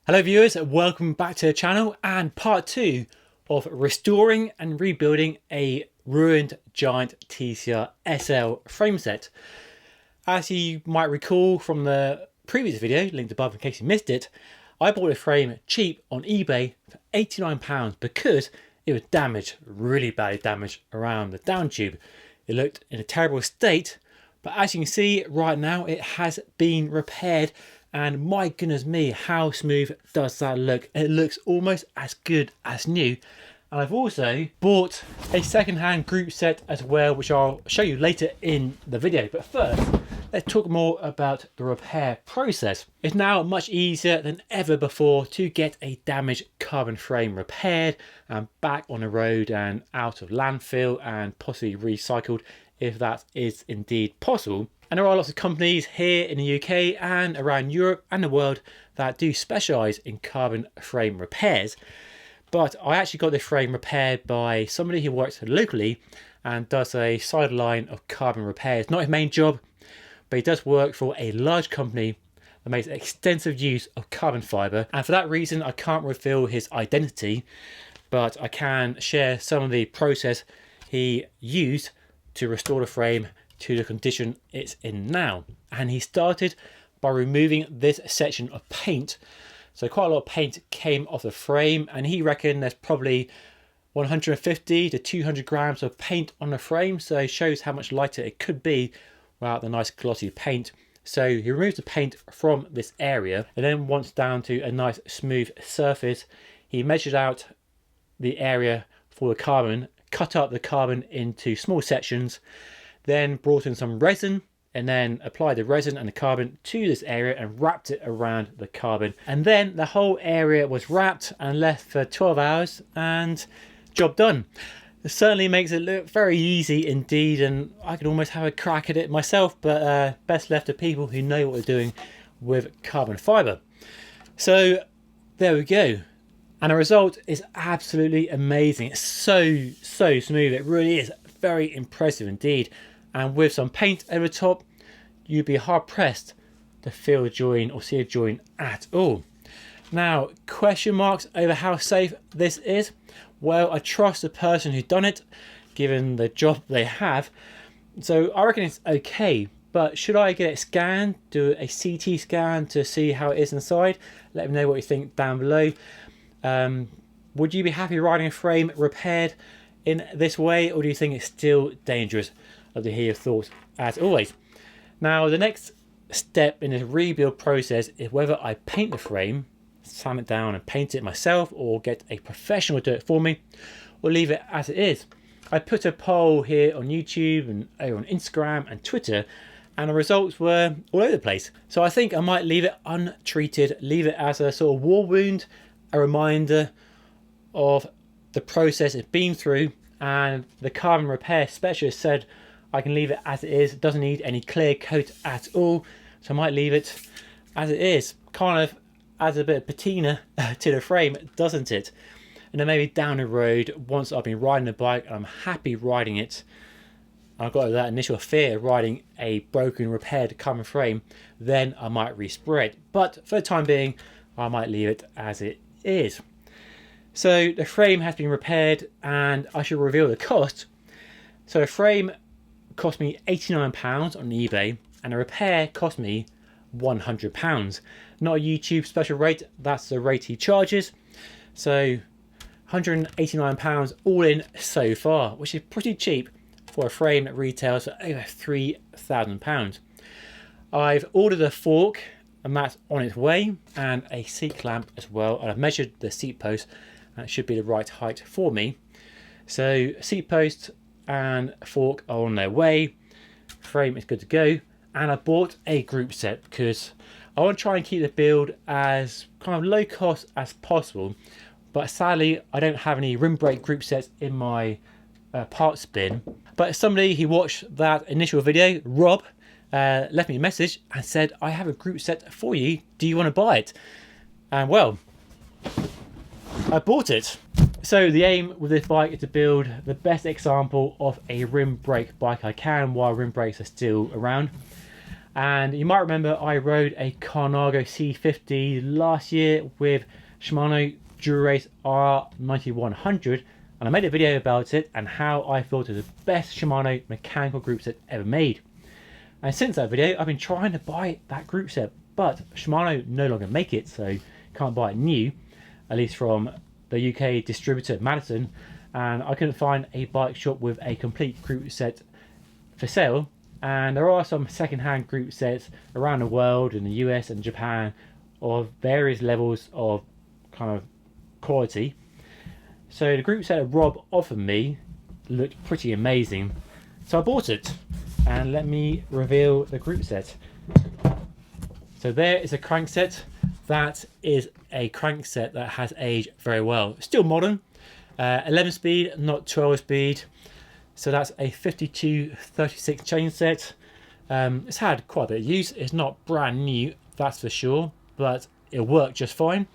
Hello viewers, welcome back to the channel and part 2 of restoring and rebuilding a ruined Giant TCR SL frame set. As you might recall from the previous video, linked above in case you missed it, I bought a frame cheap on eBay for £89 because it was damaged, really badly damaged around the down tube. It looked in a terrible state, but as you can see right now it has been repaired. And my goodness me, how smooth does that look? It looks almost as good as new. And I've also bought a second-hand group set as well, which I'll show you later in the video. But first, let's talk more about the repair process. It's now much easier than ever before to get a damaged carbon frame repaired and back on the road and out of landfill and possibly recycled if that is indeed possible. And there are lots of companies here in the UK and around Europe and the world that do specialise in carbon frame repairs. But I actually got this frame repaired by somebody who works locally and does a sideline of carbon repairs. Not his main job, but he does work for a large company that makes extensive use of carbon fibre. And for that reason, I can't reveal his identity, but I can share some of the process he used to restore the frame to the condition it's in now. And he started by removing this section of paint. So quite a lot of paint came off the frame, and he reckoned there's probably 150 to 200 grams of paint on the frame, so it shows how much lighter it could be without the nice glossy paint. So he removes the paint from this area, and then once down to a nice smooth surface, he measured out the area for the carbon, cut up the carbon into small sections, then brought in some resin and then applied the resin and the carbon to this area and wrapped it around the carbon. And then the whole area was wrapped and left for 12 hours and job done. It certainly makes it look very easy indeed, and I could almost have a crack at it myself, but best left to people who know what they're doing with carbon fibre. So there we go. And the result is absolutely amazing. It's so smooth. It really is very impressive indeed. And with some paint over the top, you'd be hard pressed to feel a join or see a join at all. Now, question marks over how safe this is. Well, I trust the person who's done it, given the job they have. So I reckon it's okay. But should I get it scanned, do a CT scan to see how it is inside? Let me know what you think down below. Would you be happy riding a frame repaired in this way, or do you think it's still dangerous? I'd love to hear your thoughts as always. Now, the next step in this rebuild process is whether I paint the frame, sand it down and paint it myself, or get a professional to do it for me, or leave it as it is. I put a poll here on YouTube and over on Instagram and Twitter, and the results were all over the place. So I think I might leave it untreated, leave it as a sort of war wound, a reminder of the process it's been through. And the carbon repair specialist said I can leave it as it is. It doesn't need any clear coat at all, so I might leave it as it is. Kind of adds a bit of patina to the frame, doesn't it? And then maybe down the road, once I've been riding the bike and I'm happy riding it, I've got that initial fear of riding a broken, repaired carbon frame, then I might respray it. But for the time being, I might leave it as it is. So the frame has been repaired, and I should reveal the cost. So the frame cost me £89 on eBay, and the repair cost me £100. Not a YouTube special rate, that's the rate he charges. So £189 all in so far, which is pretty cheap for a frame that retails for over £3,000. I've ordered a fork, and that's on its way, and a seat clamp as well, and I've measured the seat post. That should be the right height for me. So seat post and fork are on their way. Frame is good to go. And I bought a group set because I want to try and keep the build as kind of low cost as possible. But sadly, I don't have any rim brake group sets in my parts bin. But somebody who watched that initial video, Rob, left me a message and said, I have a group set for you. Do you want to buy it? And well, I bought it. So the aim with this bike is to build the best example of a rim brake bike I can while rim brakes are still around. And you might remember I rode a Carnago C50 last year with Shimano Dura-Race R9100, and I made a video about it and how I thought it was the best Shimano mechanical group set ever made. And since that video I've been trying to buy that group set, but Shimano no longer make it, so can't buy it new, at least from the UK distributor Madison, and I couldn't find a bike shop with a complete group set for sale. And there are some second-hand group sets around the world, in the US and Japan, of various levels of kind of quality. So the group set that Rob offered me looked pretty amazing, so I bought it. And let me reveal the group set. So there is a crankset. That is a crankset that has aged very well. Still modern, 11 speed, not 12 speed. So that's a 52-36 chain set. It's had quite a bit of use. It's not brand new, that's for sure, but it'll work just fine.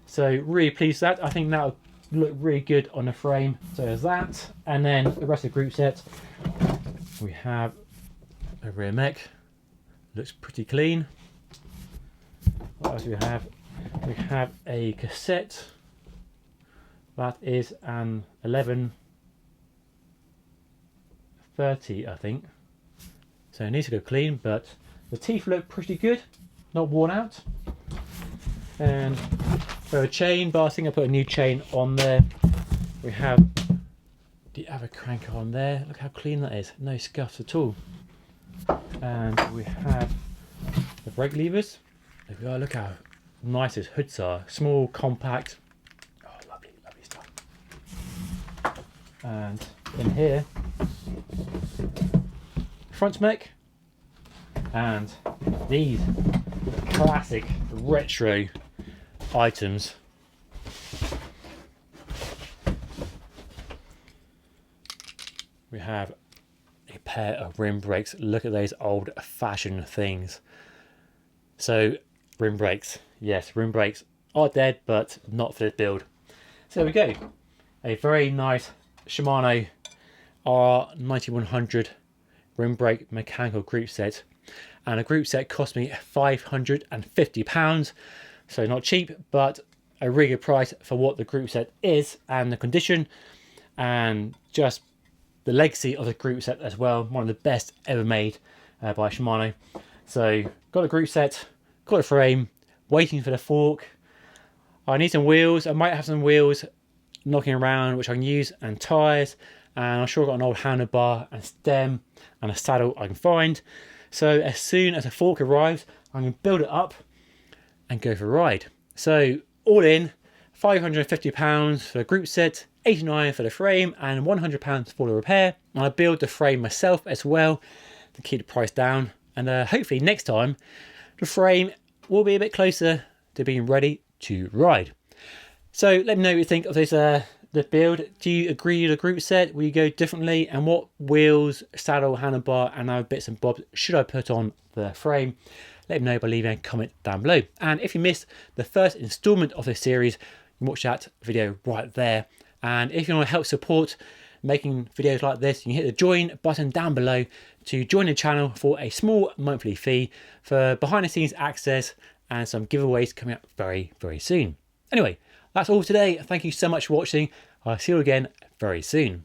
So really pleased with that. I think that'll look really good on the frame. So there's that. And then the rest of the group set, we have a rear mech. Looks pretty clean. What else do we have? We have a cassette. That is an 1130, I think. So it needs to go clean, but the teeth look pretty good, not worn out. And for a chain, but I think I put a new chain on there. We have the other crank on there. Look how clean that is, no scuffs at all. And we have the brake levers. There we go, look how nice his hoods are. Small, compact. Oh, lovely, lovely stuff. And in here, front mech. And these classic retro items. We have a pair of rim brakes. Look at those old fashioned things. So rim brakes, yes, rim brakes are dead, but not for this build. So there we go, a very nice Shimano R9100 rim brake mechanical group set, and a group set cost me £550, so not cheap, but a really good price for what the group set is and the condition and just the legacy of the group set as well. One of the best ever made by Shimano. So got a group set, got a frame, waiting for the fork. I need some wheels. I might have some wheels knocking around which I can use, and tyres, and I'm sure I've got an old handlebar and stem and a saddle I can find. So as soon as the fork arrives, I'm going to build it up and go for a ride. So all in, £550 for the group set, £89 for the frame, and £100 for the repair. And I build the frame myself as well to keep the price down. And hopefully next time the frame will be a bit closer to being ready to ride. So let me know what you think of this the build. Do you agree with the group set? Will you go differently? And what wheels, saddle, handlebar and other bits and bobs should I put on the frame? Let me know by leaving a comment down below. And if you missed the first installment of this series, you can watch that video right there. And if you want to help support making videos like this, you can hit the join button down below to join the channel for a small monthly fee for behind the scenes access and some giveaways coming up very, very soon. Anyway, that's all today. Thank you so much for watching. I'll see you again very soon.